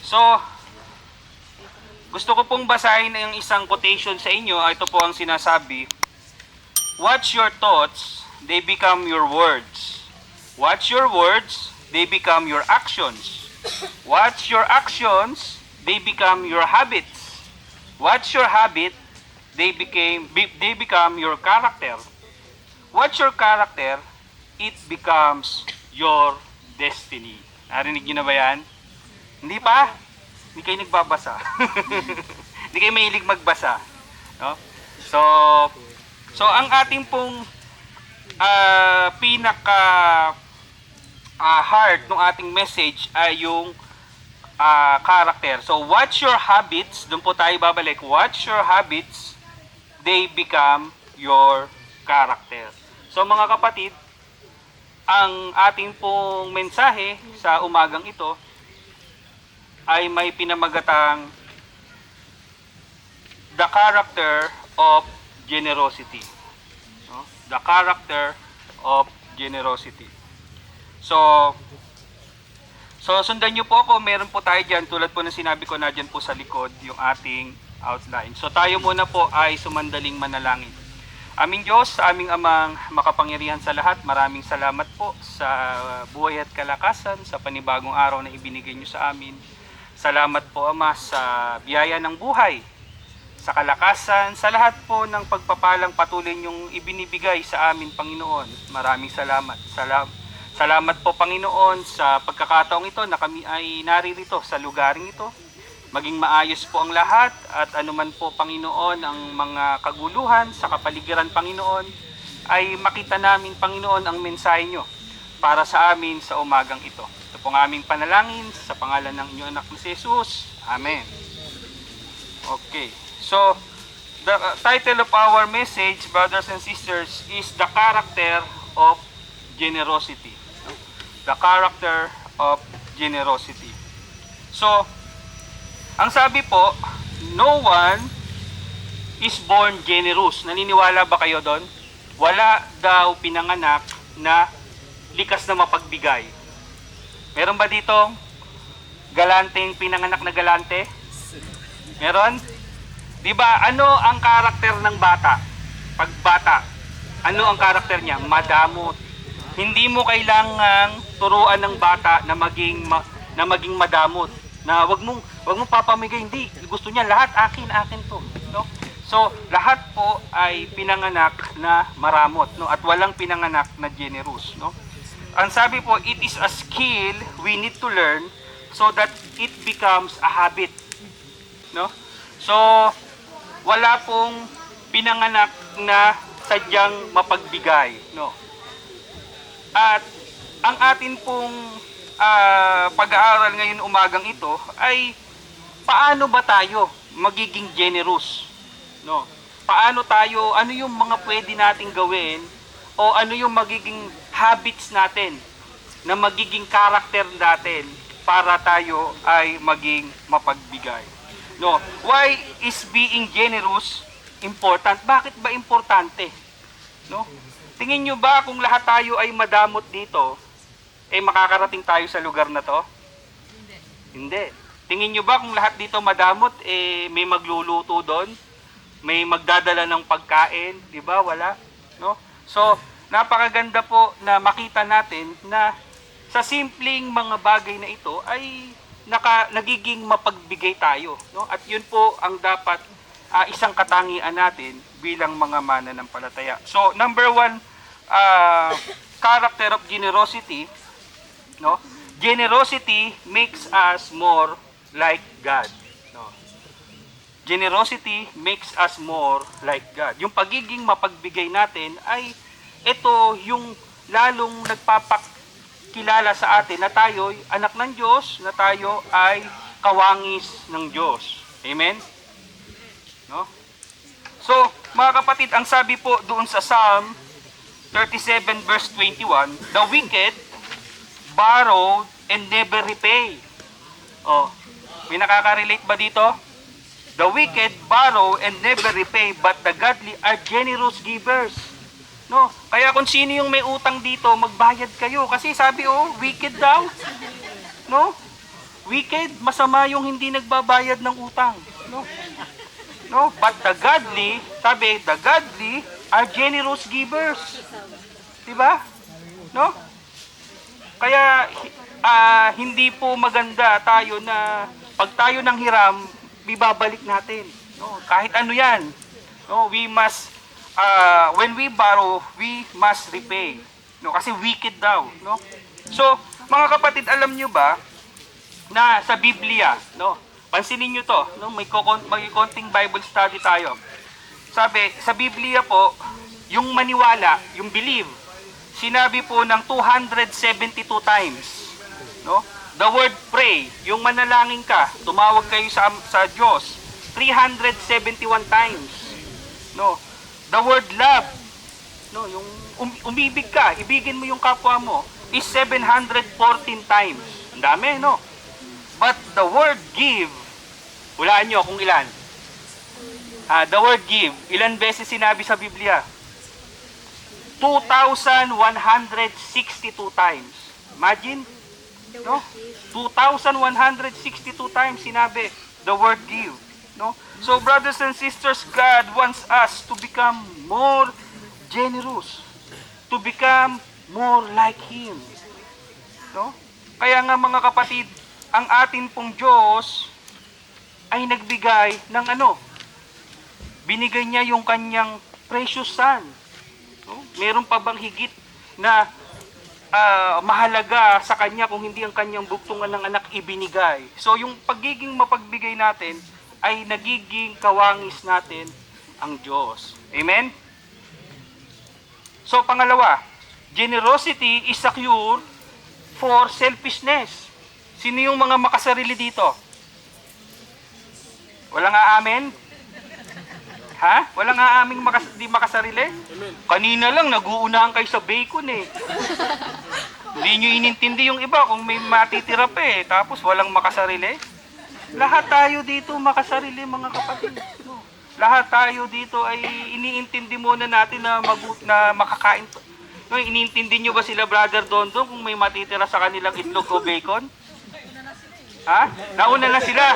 So, gusto ko pong basahin yung isang quotation sa inyo. Ito po ang sinasabi. Watch your thoughts, they become your words. Watch your words, they become your actions. Watch your actions, they become your habits. Watch your habit, they become your character. Watch your character, it becomes your destiny. Narinig niyo na ba yan? Hindi pa? Hindi kayo nagbabasa. Hindi kayo mahilig magbasa. No? So ang ating pong pinaka heart ng ating message ay yung character. So watch your habits, doon po tayo babalik. Watch your habits, they become your character. So mga kapatid, ang ating pong mensahe sa umagang ito ay may pinamagatang the character of generosity. No? The character of generosity. So sundan niyo po ako, meron po tayo dyan, tulad po ng sinabi ko na dyan po sa likod, yung ating outline. So tayo muna po ay sumandaling manalangin. Aming Diyos, aming Amang makapangyarihan sa lahat, maraming salamat po sa buhay at kalakasan, sa panibagong araw na ibinigay niyo sa amin. Salamat po Ama sa biyaya ng buhay, sa kalakasan, sa lahat po ng pagpapalang patuloy niyong ibinibigay sa amin, Panginoon. Maraming salamat. Salamat po, Panginoon, sa pagkakataong ito na kami ay naririto sa lugaring ito. Maging maayos po ang lahat at anuman po, Panginoon, ang mga kaguluhan sa kapaligiran, Panginoon, ay makita namin, Panginoon, ang mensahe niyo para sa amin sa umagang ito. Ito pong aming panalangin sa pangalan ng inyong anak na si Jesus. Amen. Okay. So, the title of our message, brothers and sisters, is the character of generosity. The character of generosity. So, ang sabi po, no one is born generous. Naniniwala ba kayo doon? Wala daw pinanganak na likas na mapagbigay. Meron ba ditong galanteng pinanganak na galante? Meron? Diba, ano ang karakter ng bata? Pag bata, ano ang karakter niya? Madamot. Hindi mo kailangang turuan ng bata na maging madamot. Na wag mong papamigay, hindi. Gusto niya lahat akin to, no? So, lahat po ay pinanganak na maramot, no? At walang pinanganak na generous, no? Ang sabi po, it is a skill we need to learn so that it becomes a habit, no? So, wala pong pinanganak na sadyang mapagbigay, no? At ang atin pong pag-aaral ngayon umagang ito ay paano ba tayo magiging generous, no? Paano tayo, ano yung mga pwede nating gawin o ano yung magiging habits natin na magiging character natin para tayo ay maging mapagbigay. No, why is being generous important? Bakit ba importante? No? Tingin nyo ba kung lahat tayo ay madamot dito, makakarating tayo sa lugar na to? Hindi. Tingin nyo ba kung lahat dito madamot, may magluluto doon? May magdadala ng pagkain? Di ba? Wala. No? So, napakaganda po na makita natin na sa simpleng mga bagay na ito ay nagiging mapagbigay tayo, no? At yun po ang dapat isang katangian natin bilang mga mananampalataya. So, number one, character of generosity, no? Generosity makes us more like God, no? Generosity makes us more like God. Yung pagiging mapagbigay natin ay ito yung lalong kilala sa atin na tayo ay anak ng Diyos, na tayo ay kawangis ng Diyos. Amen? No? So, mga kapatid, ang sabi po doon sa Psalm 37 verse 21, the wicked borrowed and never repay. Oh, may nakaka-relate ba dito? The wicked borrow and never repay, but the godly are generous givers. No, kaya kung sino yung may utang dito, magbayad kayo kasi sabi wicked daw. No? Wicked, masama yung hindi nagbabayad ng utang. No? No, but the godly, sabi, the godly are generous givers. 'Di ba? No? Kaya hindi po maganda tayo na pag tayo nang hiram, bibabalik natin. No, kahit ano 'yan. No, we must when we borrow, we must repay. No, kasi wicked daw, no? So, mga kapatid, alam niyo ba na sa Biblia, no? Pansinin niyo 'to, no? May konting Bible study tayo. Sabi, sa Biblia po, yung maniwala, yung believe, sinabi po ng 272 times, no? The word pray, yung manalangin ka, tumawag kayo sa Diyos, 371 times. No? The word love, no, yung umibig ka, ibigin mo yung kapwa mo, is 714 times. Ang dami, no? But the word give, hulaan nyo kung ilan. The word give, ilan beses sinabi sa Biblia? 2,162 times. Imagine, no? 2,162 times sinabi the word give, no? So brothers and sisters, God wants us to become more generous, to become more like Him, no? Kaya nga mga kapatid, ang atin pong Diyos ay nagbigay ng ano? Binigay niya yung kanyang precious son. No? Meron pa bang higit na mahalaga sa kanya kung hindi ang kanyang bugtungan ng anak ibinigay? So yung pagiging mapagbigay natin ay nagiging kawangis natin ang Diyos. Amen? So pangalawa, generosity is a cure for selfishness. Sino yung mga makasarili dito? Walang aamin? Ha? Walang aaming di makasarili? Amen. Kanina lang, nag-uunahan kayo sa bacon eh. Hindi nyo inintindi yung iba kung may matitira pa eh. Tapos walang makasarili. Lahat tayo dito makasarili mga kapatid. No? Lahat tayo dito ay iniintindi muna natin na, na makakain. No, iniintindi nyo ba sila Brother Dondon kung may matitira sa kanilang itlog o bacon? Ha? Nauna na sila.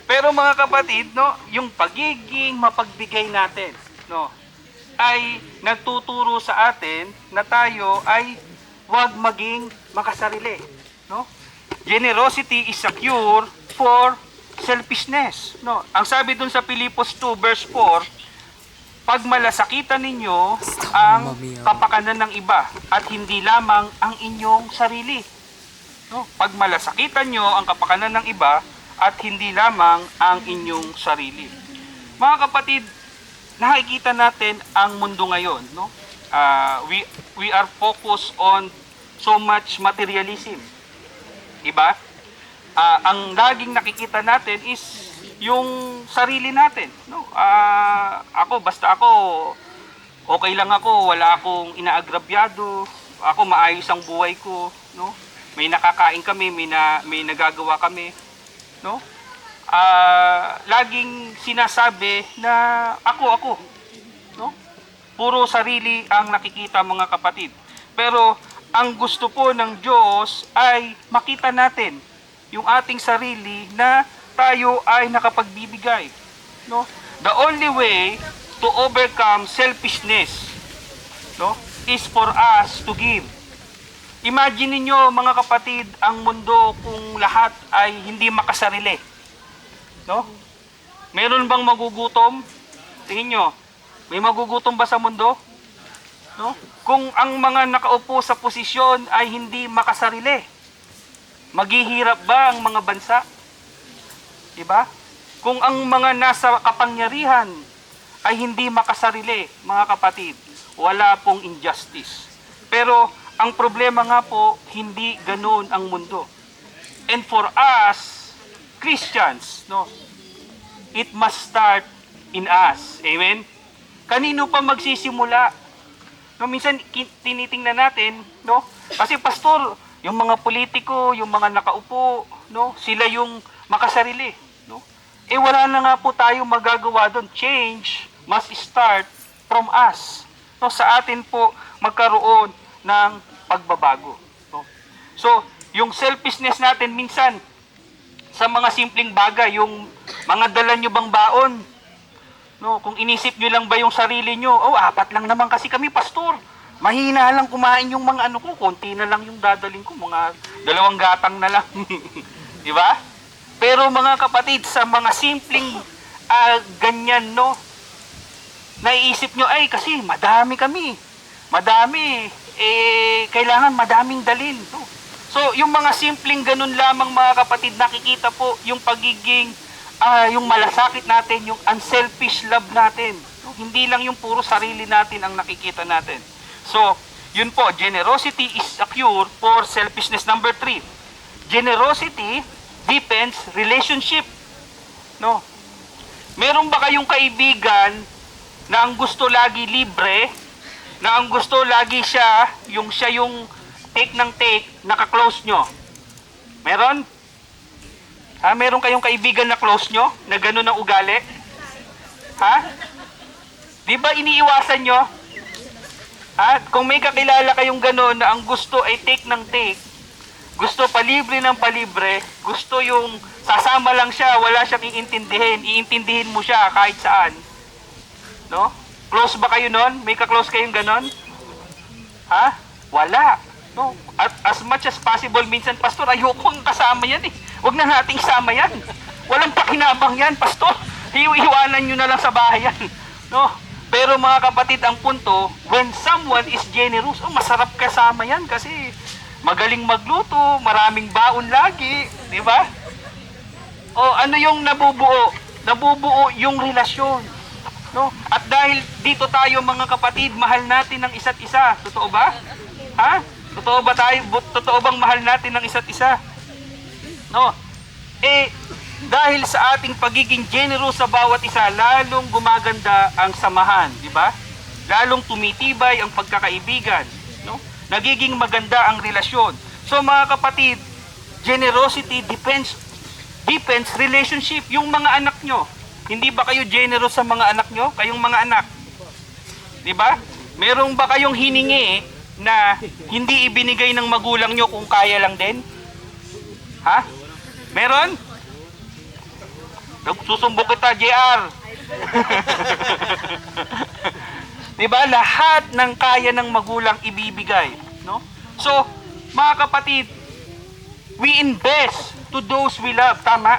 Pero mga kapatid, no, yung pagiging mapagbigay natin, no, ay nagtuturo sa atin na tayo ay huwag maging makasarili, no? Generosity is a cure for selfishness, no? Ang sabi dun sa Pilipos 2 verse 4, pag malasakitan ninyo ang kapakanan ng iba at hindi lamang ang inyong sarili. No? Pag malasakitan nyo ang kapakanan ng iba at hindi lamang ang inyong sarili. Mga kapatid, nakikita natin ang mundo ngayon. No? We are focused on so much materialism. Diba? Ang laging nakikita natin is yung sarili natin. No? Basta ako, okay lang ako, wala akong inaagrabyado, ako maayos ang buhay ko. No? May nakakain kami, may nagagawa kami. No? Laging sinasabi na ako. No? Puro sarili ang nakikita mga kapatid. Pero ang gusto po ng Diyos ay makita natin yung ating sarili na tayo ay nakapagbibigay. No? The only way to overcome selfishness, no, is for us to give. Imagine niyo mga kapatid, ang mundo kung lahat ay hindi makasarili. No? Meron bang magugutom? Tingin nyo, may magugutom ba sa mundo? No? Kung ang mga nakaupo sa posisyon ay hindi makasarili, maghihirap ba ang mga bansa? Diba? Kung ang mga nasa kapangyarihan ay hindi makasarili, mga kapatid, wala pong injustice. Pero ang problema nga po, hindi ganoon ang mundo. And for us, Christians, no, it must start in us. Amen? Kanino pa magsisimula? No, minsan tinitingnan natin, no? Kasi pastor, yung mga politiko, yung mga nakaupo, no, sila yung makasarili, no? Eh wala na nga po tayong magagawa doon. Change must start from us. No, sa atin po magkaroon ng pagbabago. No? So, yung selfishness natin minsan sa mga simpleng bagay, yung mga dala nyo bang baon, no, kung inisip nyo lang ba yung sarili nyo, oh, apat lang naman kasi kami, pastor. Mahina lang kumain yung mga ano ko, konti na lang yung dadaling ko, mga 2 gatang na lang. Di ba? Pero mga kapatid, sa mga simpleng ganyan, no, naiisip nyo, ay kasi madami kami. Madami, kailangan madaming dalin. No? So, yung mga simpleng ganun lamang mga kapatid, nakikita po yung pagiging, yung malasakit natin, yung unselfish love natin. No? Hindi lang yung puro sarili natin ang nakikita natin. So, yun po, generosity is a cure for selfishness. Number 3, generosity deepens relationship. No? Meron ba kayong kaibigan na ang gusto lagi libre, na ang gusto lagi siya yung take ng take, naka-close nyo? Meron? Ha? Meron kayong kaibigan na close nyo, na gano'n ang ugali? Ha? Di ba iniiwasan nyo? Ha? Kung may kakilala kayong gano'n na ang gusto ay take ng take, gusto palibre ng palibre, gusto yung sasama lang siya, wala siyang iintindihin mo siya kahit saan. No? Close ba kayo nun? May ka-close kayong ganon? Ha? Wala. No? At as much as possible, minsan, pastor, ayokong kasama yan eh. Huwag na nating sama yan. Walang pakinabang yan, pastor. Iwanan nyo na lang sa bahay yan. No? Pero mga kapatid, ang punto, when someone is generous, oh, masarap kasama yan kasi magaling magluto, maraming baon lagi, di ba? O ano yung nabubuo? Nabubuo yung relasyon. No? At dahil dito tayo mga kapatid, mahal natin ang isa't isa. Totoo ba? Ha? Totoo ba tayo? Totoo bang mahal natin ang isa't isa? No? Dahil sa ating pagiging generous sa bawat isa, lalong gumaganda ang samahan, di ba? Lalong tumitibay ang pagkakaibigan, no? Nagiging maganda ang relasyon. So mga kapatid, generosity depends relationship. Yung mga anak nyo, hindi ba kayo generous sa mga anak nyo? Kayong mga anak. Di ba? Meron ba kayong hiningi na hindi ibinigay ng magulang nyo kung kaya lang din? Ha? Meron? Susumbok kita, JR. Di ba? Lahat ng kaya ng magulang ibibigay. No? So, mga kapatid, we invest to those we love. Tama?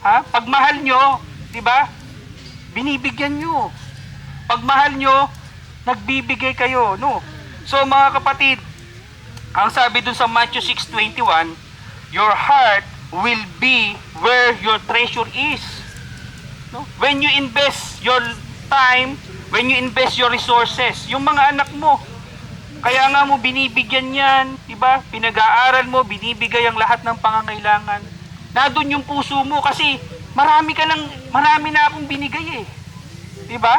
Ha? Pagmahal nyo, di ba? Binibigyan nyo. Pagmahal nyo, nagbibigay kayo. No? So, mga kapatid, ang sabi dun sa Matthew 6:21, your heart will be where your treasure is. No? When you invest your time, when you invest your resources, yung mga anak mo, kaya nga mo binibigyan yan, diba? Pinag-aaral mo, binibigay ang lahat ng pangangailangan. Nandun yung puso mo kasi marami na akong binigay eh. Diba?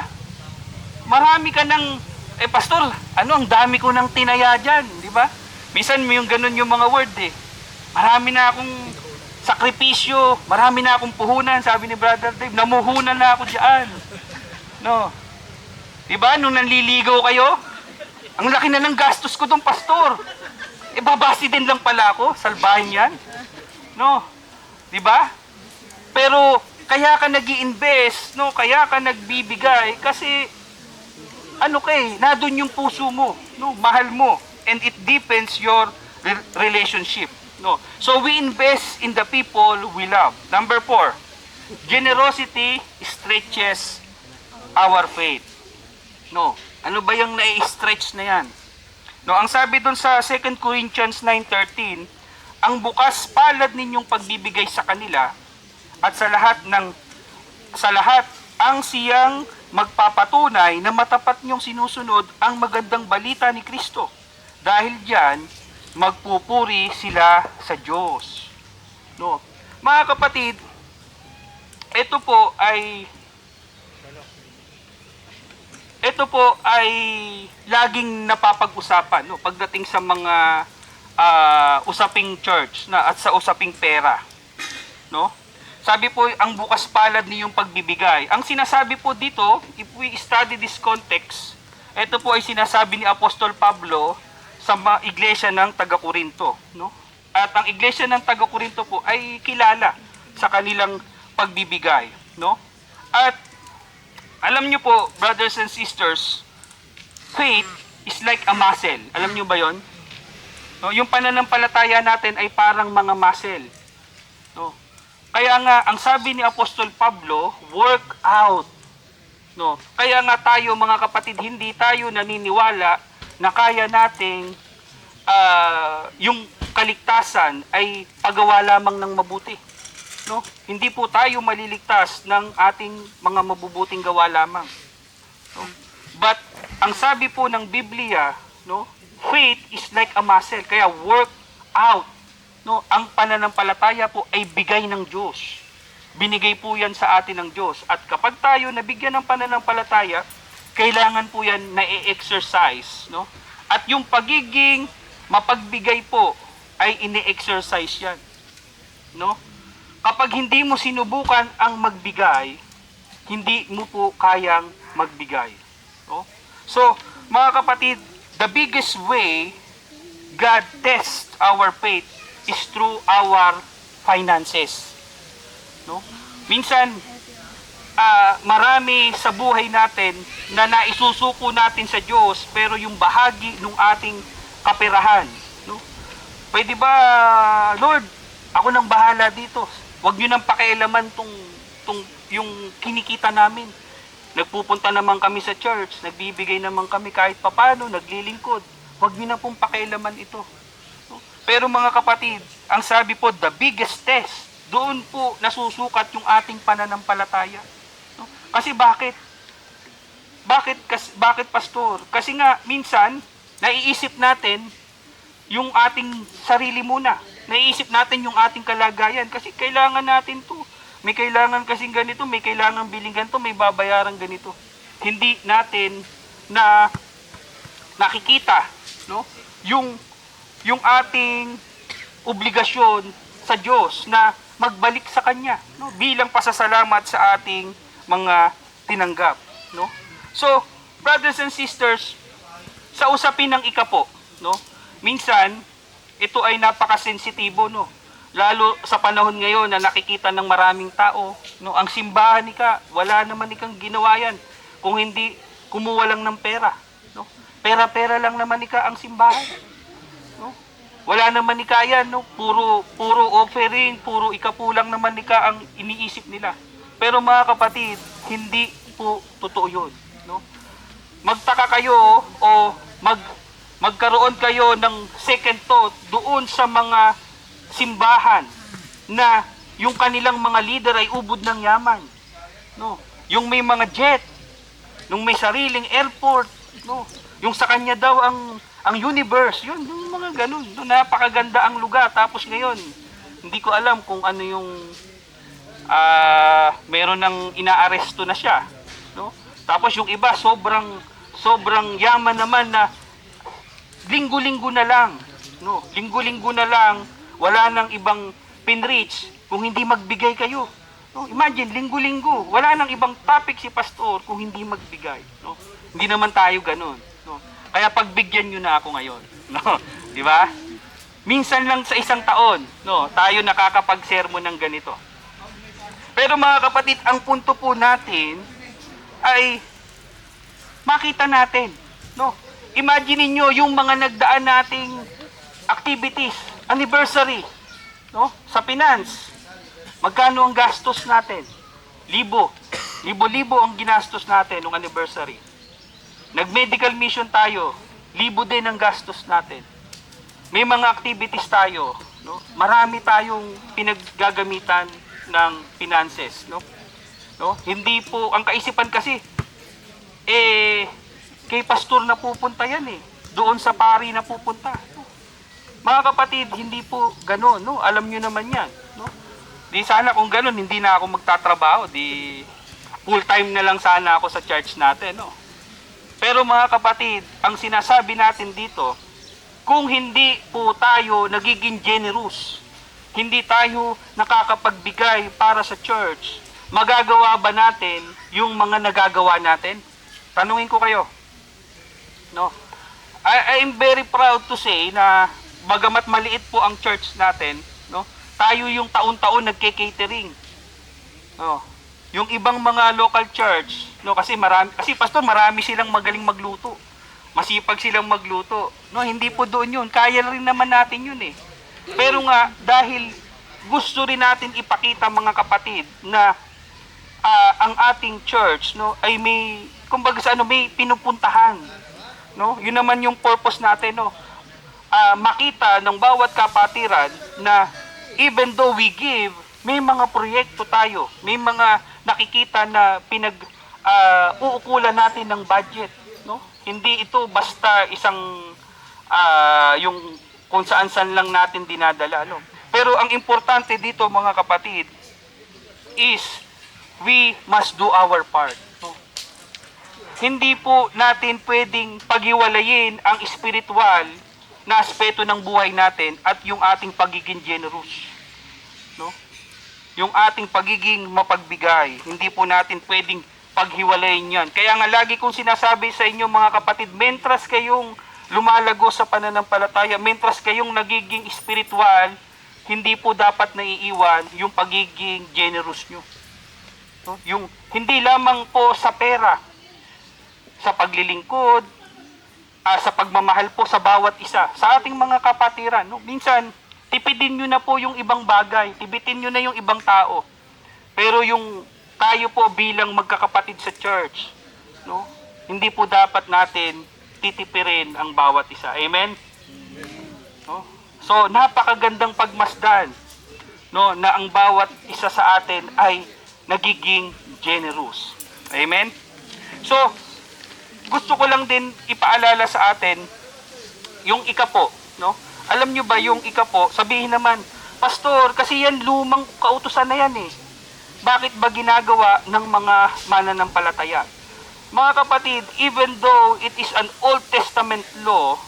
Marami ka ng, pastor, ang dami ko ng tinaya dyan, diba? Minsan may yung ganun yung mga word eh. Marami na akong sakripisyo, marami na akong puhunan, sabi ni Brother Dave, namuhunan na ako diyan. No. Diba, nung nanliligaw kayo, ang laki na ng gastos ko tong pastor. Babasi din lang pala ako, salbahin yan. No. Diba? Pero, kaya ka nag-i-invest, no? Kaya ka nagbibigay, kasi, nadun yung puso mo, no? Mahal mo, and it deepens your relationship. No. So we invest in the people we love. Number 4, generosity stretches our faith. No. Ano ba yung nai-stretch na yan? No, ang sabi dun sa 2 Corinthians 9:13, ang bukas palad ninyong pagbibigay sa kanila at sa lahat ang siyang magpapatunay na matapat niyong sinusunod ang magandang balita ni Kristo. Dahil diyan magpupuri sila sa Diyos. No. Mga kapatid, ito po ay laging napapag-usapan, no, pagdating sa mga usaping church at sa usaping pera. No? Sabi po, ang bukas palad niyong pagbibigay. Ang sinasabi po dito, if we study this context, ito po ay sinasabi ni Apostol Pablo sa iglesia ng taga-Korinto, no? At ang iglesia ng taga-Korinto po ay kilala sa kanilang pagbibigay, no? At alam niyo po, brothers and sisters, faith is like a muscle. Alam niyo ba 'yon? No, yung pananampalataya natin ay parang mga muscle, no? Kaya nga ang sabi ni Apostol Pablo, work out. No, kaya nga tayo mga kapatid, hindi tayo naniniwala na kaya nating yung kaligtasan ay paggawa lamang ng mabuti. No? Hindi po tayo maliligtas ng ating mga mabubuting gawa lamang. No? But ang sabi po ng Biblia, no, faith is like a muscle, kaya work out. No, ang pananampalataya po ay bigay ng Diyos. Binigay po yan sa atin ng Diyos. At kapag tayo nabigyan ng pananampalataya, kailangan po yan na i-exercise. No? At yung pagiging mapagbigay po ay ini-exercise yan. No? Kapag hindi mo sinubukan ang magbigay, hindi mo po kayang magbigay. No? So, mga kapatid, the biggest way God tests our faith is through our finances. No? Minsan, marami sa buhay natin na naisusuko natin sa Diyos, pero yung bahagi ng ating kaperahan, no? Pwede ba, Lord, ako nang bahala dito. Huwag niyo nang pakialaman yung kinikita namin. Nagpupunta naman kami sa church, nagbibigay naman kami kahit papano, naglilingkod. Huwag niyo na pong pakialaman ito. No? Pero mga kapatid, ang sabi po, the biggest test, doon po nasusukat yung ating pananampalataya. No? Kasi bakit? Bakit pastor? Kasi nga minsan naiisip natin yung ating sarili muna. Naiisip natin yung ating kalagayan kasi kailangan natin 'to. May kailangan kasing ganito, may kailangan biling ganito, may babayaran ganito. Hindi natin na nakikita, no? Yung ating obligasyon sa Diyos na magbalik sa Kanya, no? Bilang pasasalamat sa ating mga tinanggap, no? So, brothers and sisters, sa usapin ng ikapo, no? Minsan, ito ay napakasensitibo, no? Lalo sa panahon ngayon na nakikita ng maraming tao, no? Ang simbahan wala naman ikang ginawa yan kung hindi kumuha lang ng pera, no? Pera-pera lang naman ang simbahan, no? Wala naman yan, no? Puro offering, puro ikapulang naman ang iniisip nila. Pero mga kapatid, hindi po totoo yun, no? Magtaka kayo o magkaroon kayo ng second thought doon sa mga simbahan na yung kanilang mga leader ay ubod ng yaman, no? Yung may mga jet, yung may sariling airport, no? Yung sa kanya daw ang universe, yung mga ganun, no? Napakaganda ang lugar, tapos ngayon hindi ko alam kung ano yung meron ng inaaresto na siya, no? Tapos yung iba sobrang yaman naman na linggo-linggo na lang, no? Linggo-linggo na lang, wala nang ibang pinreach kung hindi magbigay kayo. No? Imagine, linggo-linggo, wala nang ibang topic si pastor kung hindi magbigay, no? Hindi naman tayo ganoon, no? Kaya pagbigyan niyo na ako ngayon, no? Di ba? Minsan lang sa isang taon, no, tayo nakakapag-sermon ng ganito. Pero mga kapatid, ang punto po natin ay makita natin, no? Imagine niyo yung mga nagdaan nating activities, anniversary, no? Sa finance, magkano ang gastos natin? Libo-libo ang ginastos natin nung anniversary. Nag-medical mission tayo, libo din ang gastos natin. May mga activities tayo, no? Marami tayong pinaggagamitan ng finances, no? No? Hindi po ang kaisipan kasi kay pastor na pupunta yan doon sa pari na pupunta. No? Mga kapatid, hindi po gano'n, no? Alam niyo naman yan, no? Di sana kung gano'n, hindi na ako magtatrabaho, di full time na lang sana ako sa church natin, no? Pero mga kapatid, ang sinasabi natin dito, kung hindi po tayo nagiging generous, hindi tayo nakakapagbigay para sa church, magagawa ba natin yung mga nagagawa natin? Tanungin ko kayo, no? I am very proud to say na bagamat maliit po ang church natin, no? Tayo yung taon-taon nagke-catering. No. Yung ibang mga local church, no, kasi pastor marami silang magaling magluto. Masipag silang magluto. No, hindi po doon 'yun. Kaya rin naman natin 'yun eh. Pero nga dahil gusto rin natin ipakita mga kapatid na ang ating church, no, ay may kumbaga may pinupuntahan, no? 'Yun naman yung purpose natin, no. Makita ng bawat kapatiran na even though we give, may mga proyekto tayo, may mga nakikita na uukulan natin ng budget, no? Hindi ito basta isang yung kung saan-saan lang natin dinadala, no? Pero ang importante dito mga kapatid is we must do our part, no? Hindi po natin pwedeng paghiwalayin ang spiritual na aspeto ng buhay natin at yung ating pagiging generous, no? Yung ating pagiging mapagbigay, hindi po natin pwedeng paghiwalayin yan. Kaya nga lagi kong sinasabi sa inyo mga kapatid, mentras kayong lumalago sa pananampalataya, mentras kayong nagiging spiritual, hindi po dapat naiiwan yung pagiging generous nyo. No? Yung hindi lamang po sa pera, sa paglilingkod, sa pagmamahal po sa bawat isa, sa ating mga kapatiran. No? Minsan, tipidin nyo na po yung ibang bagay, tibitin nyo na yung ibang tao. Pero yung tayo po bilang magkakapatid sa church, no, hindi po dapat natin titipirin ang bawat isa. Amen? No? So, napakagandang pagmasdan, no, na ang bawat isa sa atin ay nagiging generous. Amen? So, gusto ko lang din ipaalala sa atin yung ikapo, no? Alam nyo ba yung ikapo, sabihin naman, pastor, kasi yan lumang kautusan na yan eh. Bakit ba ginagawa ng mga mananampalataya? Mga kapatid, even though it is an Old Testament law,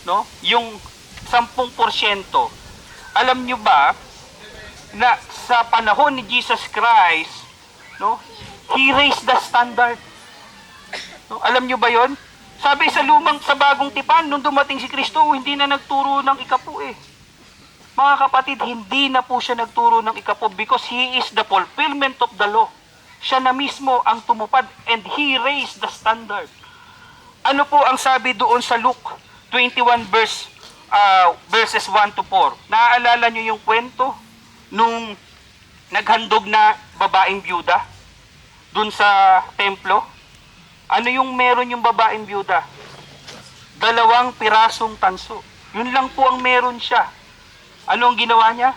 no, yung 10%, alam nyo ba na sa panahon ni Jesus Christ, no, He raised the standard. No, alam nyo ba yon? Sabi sa bagong tipan, nung dumating si Kristo, hindi na nagturo ng ikapo eh. Mga kapatid, hindi na po siya nagturo ng ikapo because He is the fulfillment of the law. Siya na mismo ang tumupad and He raised the standard. Ano po ang sabi doon sa Luke 21 verses 1 to 4? Naaalala nyo yung kwento nung naghandog na babaeng byuda doon sa templo? Ano yung meron yung babaeng byuda? 2 pirasong tanso. Yun lang po ang meron siya. Ano ang ginawa niya?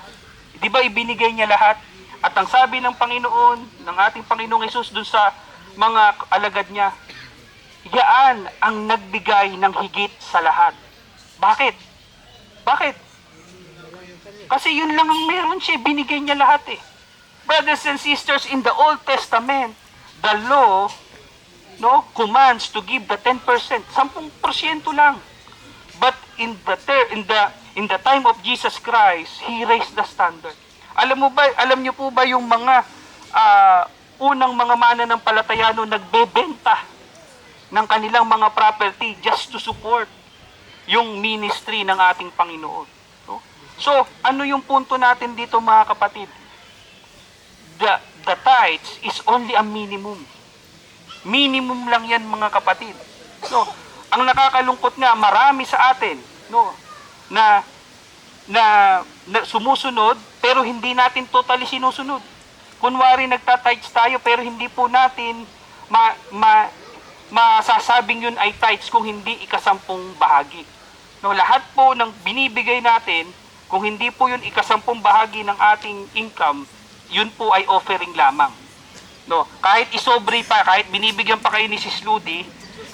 Di ba ibinigay niya lahat? At ang sabi ng Panginoon, ng ating Panginoong Hesus dun sa mga alagad niya, yaan ang nagbigay ng higit sa lahat. Bakit? Bakit? Kasi yun lang ang meron siya, binigay niya lahat eh. Brothers and sisters, in the Old Testament, the law, no, commands to give the 10%, 10% lang. But in the time of Jesus Christ, He raised the standard. Alam niyo po ba yung mga unang mga mananampalatayano nagbebenta ng kanilang mga property just to support yung ministry ng ating Panginoon. No? So, ano yung punto natin dito mga kapatid? The tithes is only a minimum. Minimum lang yan mga kapatid. No, ang nakakalungkot nga marami sa atin, no, na sumusunod pero hindi natin totally sinusunod. Kunwari nagta-tithes tayo pero hindi po natin masasabing yun ay tithes kung hindi ikasampung bahagi. No, lahat po ng binibigay natin, kung hindi po yun ikasampung bahagi ng ating income, yun po ay offering lamang. No, kahit isobre pa, kahit binibigyan pa kayo ni Sis Ludi,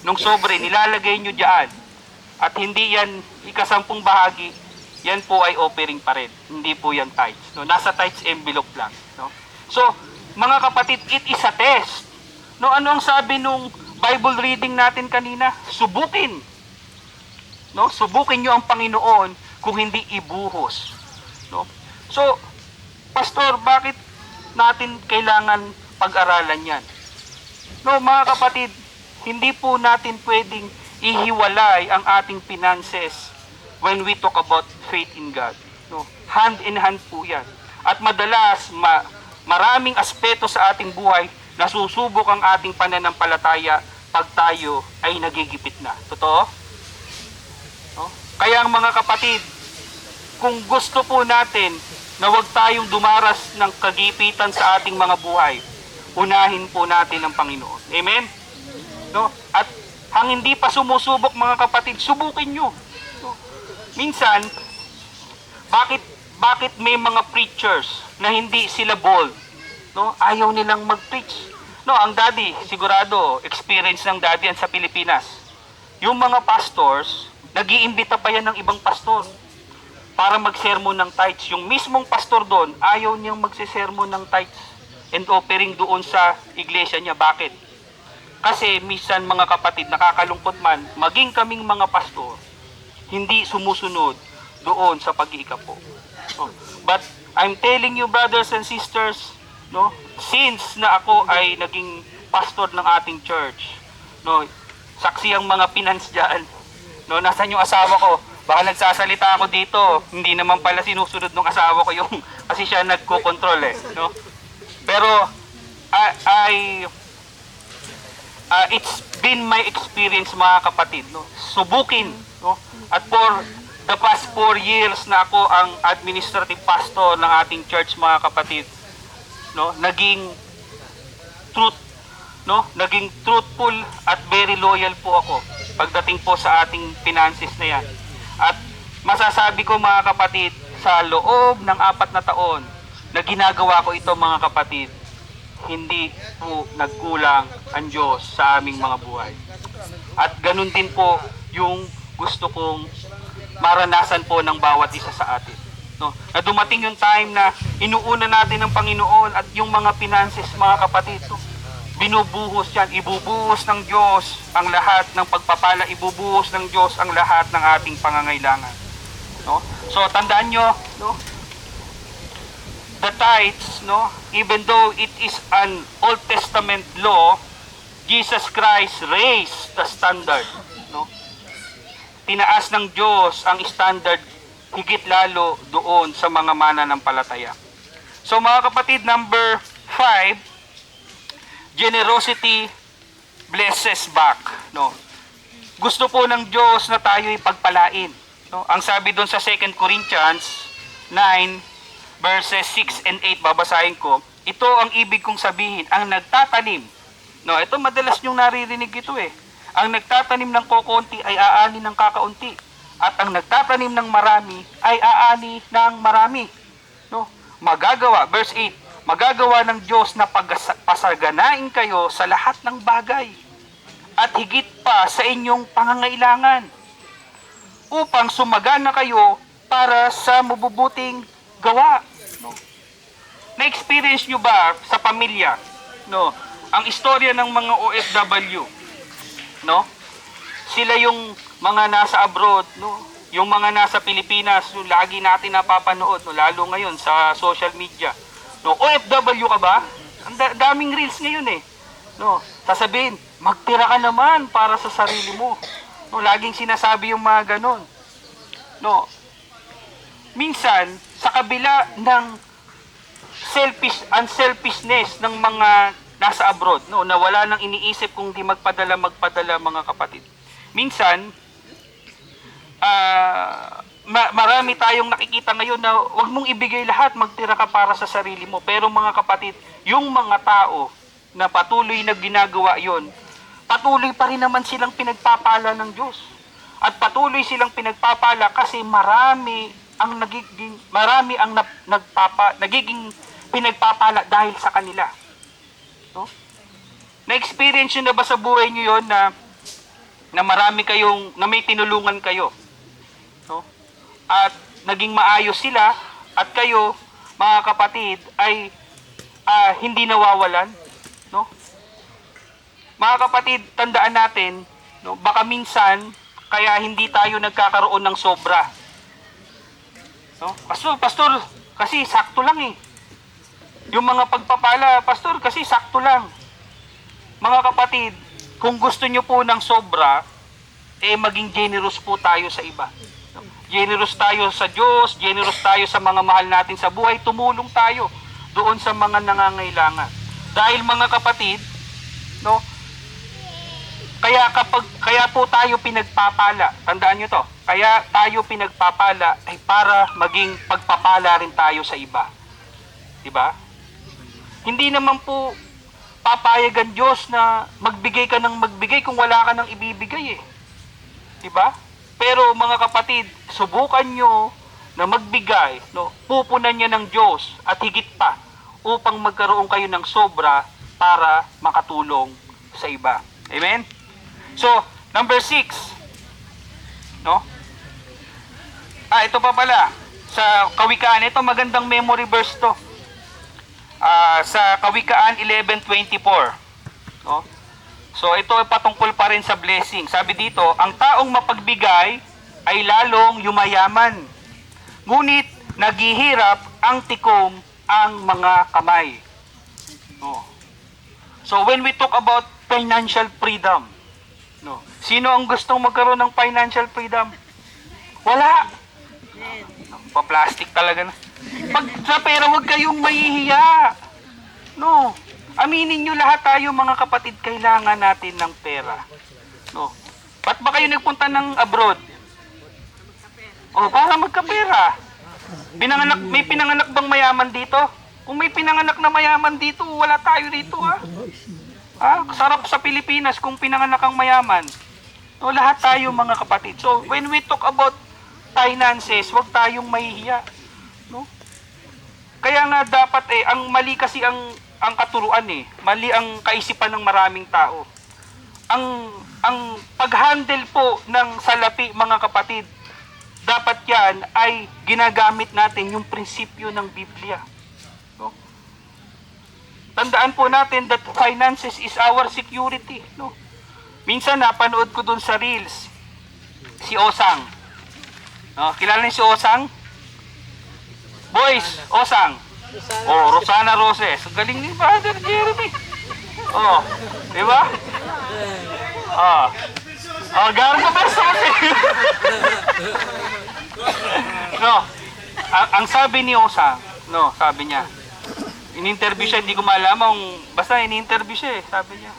nung sobre, nilalagay nyo dyan, at hindi yan ikasampung bahagi, yan po ay offering pa rin. Hindi po yan tithes. No, nasa tithes envelope lang. No? So, mga kapatid, it is a test. No, ano ang sabi nung Bible reading natin kanina? Subukin. No, subukin nyo ang Panginoon kung hindi ibuhos. No? So, Pastor, bakit natin kailangan pag-aralan yan? No, mga kapatid, hindi po natin pwedeng ihiwalay ang ating finances when we talk about faith in God. No? Hand in hand po yan. At madalas, maraming aspeto sa ating buhay na susubok ang ating pananampalataya pag tayo ay nagigipit na. Totoo? No? Kaya ang mga kapatid, kung gusto po natin na huwag tayong dumaras ng kagipitan sa ating mga buhay, unahin po natin ang Panginoon. Amen? No? At ang hindi pa sumusubok mga kapatid, subukin nyo. No? Minsan, bakit may mga preachers na hindi sila bold? No? Ayaw nilang mag-preach. No, ang daddy, sigurado, experience ng daddy yan sa Pilipinas. Yung mga pastors, nag-iimbita pa yan ng ibang pastor para mag-sermon ng tithes. Yung mismong pastor doon, ayaw niyang magse-sermon ng tithes and offering doon sa iglesia niya. Bakit? Kasi minsan mga kapatid, nakakalungkot man, maging kaming mga pastor, hindi sumusunod doon sa pag-iikapo. No? But I'm telling you, brothers and sisters, no, since na ako ay naging pastor ng ating church, no, saksi ang mga finance diyan. No, nasan yung asawa ko? Baka nagsasalita ako dito, hindi naman pala sinusunod ng asawa ko yung kasi siya nagko-control no. Pero it's been my experience mga kapatid, no. Subukin, no. At for the past 4 years na ako ang administrative pastor ng ating church mga kapatid, no, naging truthful at very loyal po ako pagdating po sa ating finances na yan. At masasabi ko mga kapatid, sa loob ng 4 na taon na ginagawa ko ito mga kapatid, hindi po nagkulang ang Diyos sa aming mga buhay. At ganun din po yung gusto kong maranasan po ng bawat isa sa atin. No? Na dumating yung time na inuuna natin ng Panginoon at yung mga finances mga kapatid, no? Binubuhos yan, ibubuhos ng Diyos ang lahat ng pagpapala, ibubuhos ng Diyos ang lahat ng ating pangangailangan. No? So tandaan nyo, no? The tithes, no? Even though it is an Old Testament law, Jesus Christ raised the standard. No? Tinaas ng Diyos ang standard higit lalo doon sa mga mananampalataya. So mga kapatid, number 5, generosity blesses back. No? Gusto po ng Diyos na tayo ipagpalain. No? Ang sabi doon sa 2 Corinthians 9 verses 6 and 8, babasahin ko. Ito ang ibig kong sabihin, ang nagtatanim. No, ito madalas nyong naririnig ito Ang nagtatanim ng kokonti ay aani ng kakaunti. At ang nagtatanim ng marami ay aani ng marami. No? Magagawa, verse 8, magagawa ng Diyos na pasaganain kayo sa lahat ng bagay at higit pa sa inyong pangangailangan upang sumagana kayo para sa mabubuting gawa. No? Na-experience nyo ba sa pamilya, no, ang istorya ng mga OFW? No? Sila yung mga nasa abroad, no? Yung mga nasa Pilipinas, no, lagi natin napapanood, no, lalo ngayon sa social media. No, OFW ka ba? Ang daming reels ngayon No, sasabihin, magtira ka naman para sa sarili mo. No, laging sinasabi yung mga ganon. No. Minsan, sa kabila ng unselfishness ng mga nasa abroad, no, na wala nang iniisip kung di magpadala mga kapatid. Minsan, marami tayong nakikita ngayon na wag mong ibigay lahat, magtira ka para sa sarili mo. Pero mga kapatid, yung mga tao na patuloy na ginagawa yon, patuloy pa rin naman silang pinagpapala ng Diyos. At patuloy silang pinagpapala kasi marami ang nagiging pinagpapala dahil sa kanila. No? Na-experience nyo na ba sa buhay nyo yon na marami kayong, na may tinulungan kayo? No? At naging maayos sila at kayo, mga kapatid, ay hindi nawawalan. No? Mga kapatid, tandaan natin, no, baka minsan, kaya hindi tayo nagkakaroon ng sobra. No? Pastor, kasi sakto lang Yung mga pagpapala, pastor, kasi sakto lang. Mga kapatid, kung gusto nyo po ng sobra, maging generous po tayo sa iba. No? Generous tayo sa Diyos, generous tayo sa mga mahal natin sa buhay, tumulong tayo doon sa mga nangangailangan. Dahil mga kapatid, no, kaya po tayo pinagpapala. Tandaan niyo to. Kaya tayo pinagpapala ay para maging pagpapala rin tayo sa iba. 'Di ba? Hindi naman po papayag ang Diyos na magbigay ka ng magbigay kung wala ka nang ibibigay eh. 'Di ba? Pero mga kapatid, subukan nyo na magbigay, no? Pupunan niya ng Diyos at higit pa upang magkaroon kayo ng sobra para makatulong sa iba. Amen? So, number 6, no? Ito pa pala, sa Kawikaan, ito magandang memory verse to. Sa Kawikaan 11:24, no? So, ito ay patungkol pa rin sa blessing. Sabi dito, ang taong mapagbigay ay lalong yumayaman. Ngunit, naghihirap ang tikom ang mga kamay. No? So, when we talk about financial freedom, no? Sino ang gustong magkaroon ng financial freedom? Wala. Pa-plastic talaga na. Pag sa pera, huwag kayong mahihiya. No. Aminin nyo lahat tayo mga kapatid, kailangan natin ng pera. No. Ba't ba kayo nagpunta ng abroad? Para magkapera. May pinanganak bang mayaman dito? Kung may pinanganak na mayaman dito, wala tayo dito ha. Sarap sa Pilipinas kung pinanganak ang mayaman. No, lahat tayo mga kapatid. So, when we talk about finances, huwag tayong mahihiya. No? Kaya nga dapat ang mali kasi ang katuruan mali ang kaisipan ng maraming tao. Ang pag-handle po ng salapi mga kapatid, dapat yan ay ginagamit natin yung prinsipyo ng Biblia. No? Tandaan po natin that finances is our security. No? Minsan napanood ko dun sa Reels, si Osang. No? Kilala niyo si Osang? Boys, Osang. Rosana Roses. Galing ni Father Jeremy. Di ba? Garbo ba sa No. Ang sabi ni Osang, no, sabi niya, in-interview siya, hindi ko malaman, basta in-interview siya sabi niya,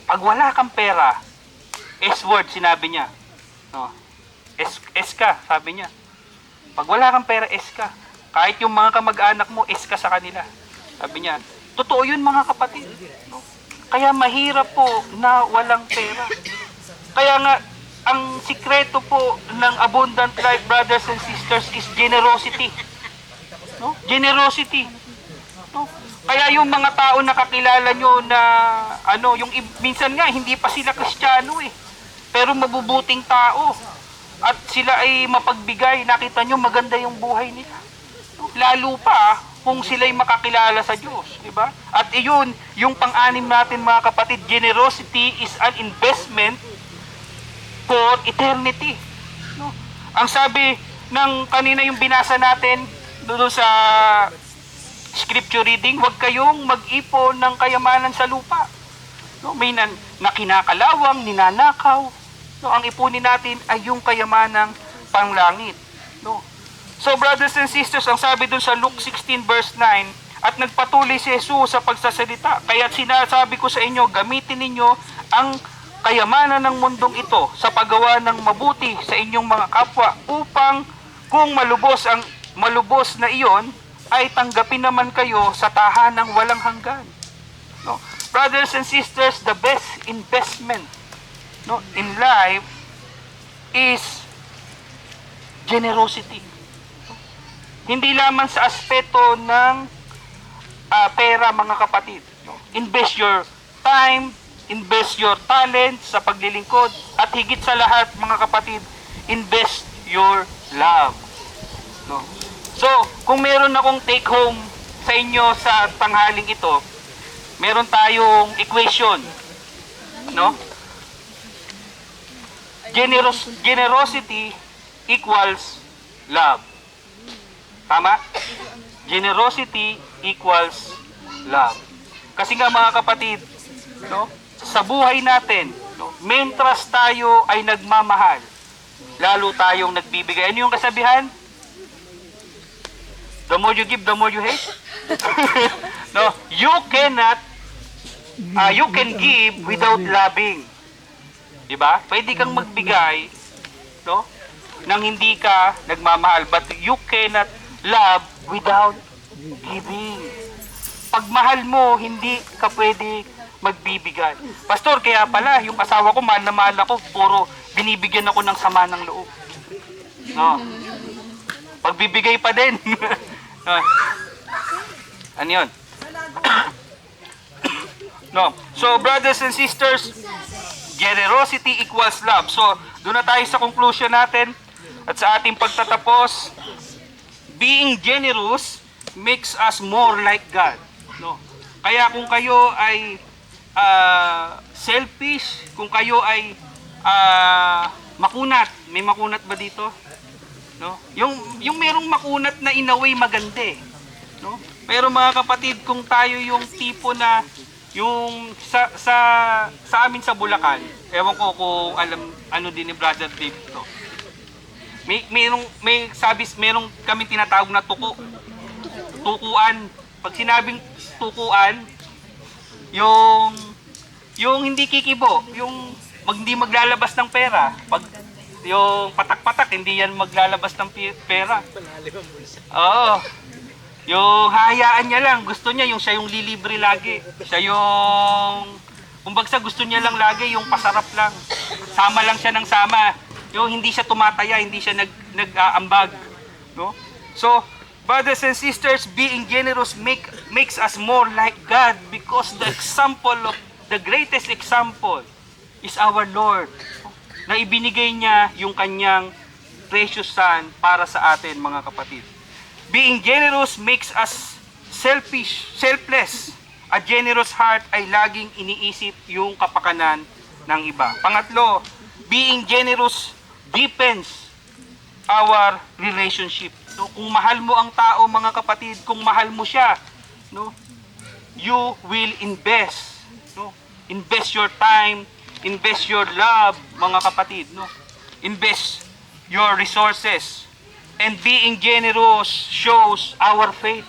pag wala kang pera, S-word, sinabi niya. No. S ka, sabi niya. Pag wala kang pera, S ka. Kahit yung mga kamag-anak mo, S ka sa kanila. Sabi niya, totoo yun mga kapatid. No? Kaya mahirap po na walang pera. Kaya nga, ang sikreto po ng abundant life, brothers and sisters, is generosity. No? Generosity. No? Kaya yung mga tao na kakilala nyo na, minsan nga, hindi pa sila Kristiyano pero mabubuting tao. At sila ay mapagbigay. Nakita nyo, maganda yung buhay nila. Lalo pa kung sila'y makakilala sa Diyos, di ba? At iyon, yung pang-anim natin mga kapatid, generosity is an investment for eternity. No? Ang sabi ng kanina yung binasa natin doon sa scripture reading, huwag kayong mag-ipon ng kayamanan sa lupa. No? May na kinakalawang, ninanakaw. No? Ang ipunin natin ay yung kayamanang panglangit. No? So brothers and sisters, ang sabi dun sa Luke 16 verse 9, at nagpatuloy si Jesus sa pagsasalita. Kaya sinasabi ko sa inyo, gamitin ninyo ang kayamanan ng mundong ito sa paggawa ng mabuti sa inyong mga kapwa upang kung malubos na iyon ay tanggapin naman kayo sa tahanang walang hanggan. No? Brothers and sisters, the best investment in life is generosity. Hindi lamang sa aspeto ng pera mga kapatid. Invest your time, invest your talent sa paglilingkod, at higit sa lahat mga kapatid, invest your love. No? So, kung meron akong take home sa inyo sa tanghaling ito, meron tayong equation. No? Generosity equals love. Tama? Generosity equals love. Kasi nga mga kapatid, no? Sa buhay natin, No? Mentras tayo ay nagmamahal, lalo tayong nagbibigay. Ano yung kasabihan? The more you give, the more you hate. No, you can give without loving. Diba? Pwede kang magbigay, no, nang hindi ka nagmamahal, but you cannot love without giving. Pag mahal mo, hindi ka pwede magbibigay. Pastor, kaya pala, yung asawa ko, mahal na mahal ako, puro binibigyan ako ng sama ng loob. No. Pagbibigay pa din. No. Ano yun? No. So, brothers and sisters, generosity equals love. So, doon na tayo sa conclusion natin. At sa ating pagtatapos, being generous makes us more like God. No? Kaya kung kayo ay selfish, kung kayo ay makunat, may makunat ba dito? No? Yung merong makunat na in a way maganda eh. No? Pero mga kapatid, kung tayo yung tipo na yung sa amin sa Bulacan, ewan ko kung alam ano din ni Brother Dave to. Merong kami tinatawag na tukuan. Pag sinabing tukuan, yung hindi kikibo, yung hindi maglalabas ng pera. Pag yung patak-patak, hindi yan maglalabas ng pera. Oo. Yung hahayaan niya lang, gusto niya yung siya yung lilibre lagi. Siya yung kumbagsa gusto niya lang lagi yung pasarap lang. Sama lang siya ng sama. Yung hindi siya tumataya, hindi siya nag-aambag, no? So, brothers and sisters, being generous makes us more like God, because the greatest example is our Lord, na ibinigay niya yung kanyang precious son para sa atin, mga kapatid. Being generous makes us selfless. A generous heart ay laging iniisip yung kapakanan ng iba. Pangatlo, being generous deepens our relationship. No, kung mahal mo ang tao, mga kapatid, kung mahal mo siya, no, you will invest, no? Invest your time, invest your love, mga kapatid, no? Invest your resources. And being generous shows our faith.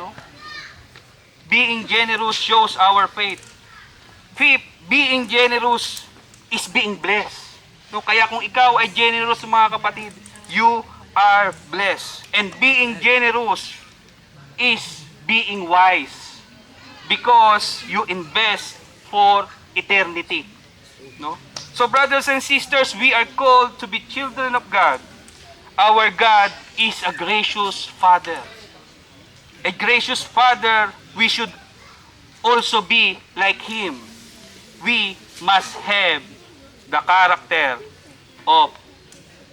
No? Being generous shows our faith. Fifth, being generous is being blessed. No? Kaya kung ikaw ay generous, mga kapatid, you are blessed. And being generous is being wise, because you invest for eternity. No? So, brothers and sisters, we are called to be children of God. Our God is a gracious Father. A gracious Father, we should also be like Him. We must have the character of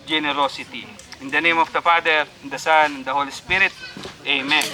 generosity. In the name of the Father, and the Son, and the Holy Spirit, Amen.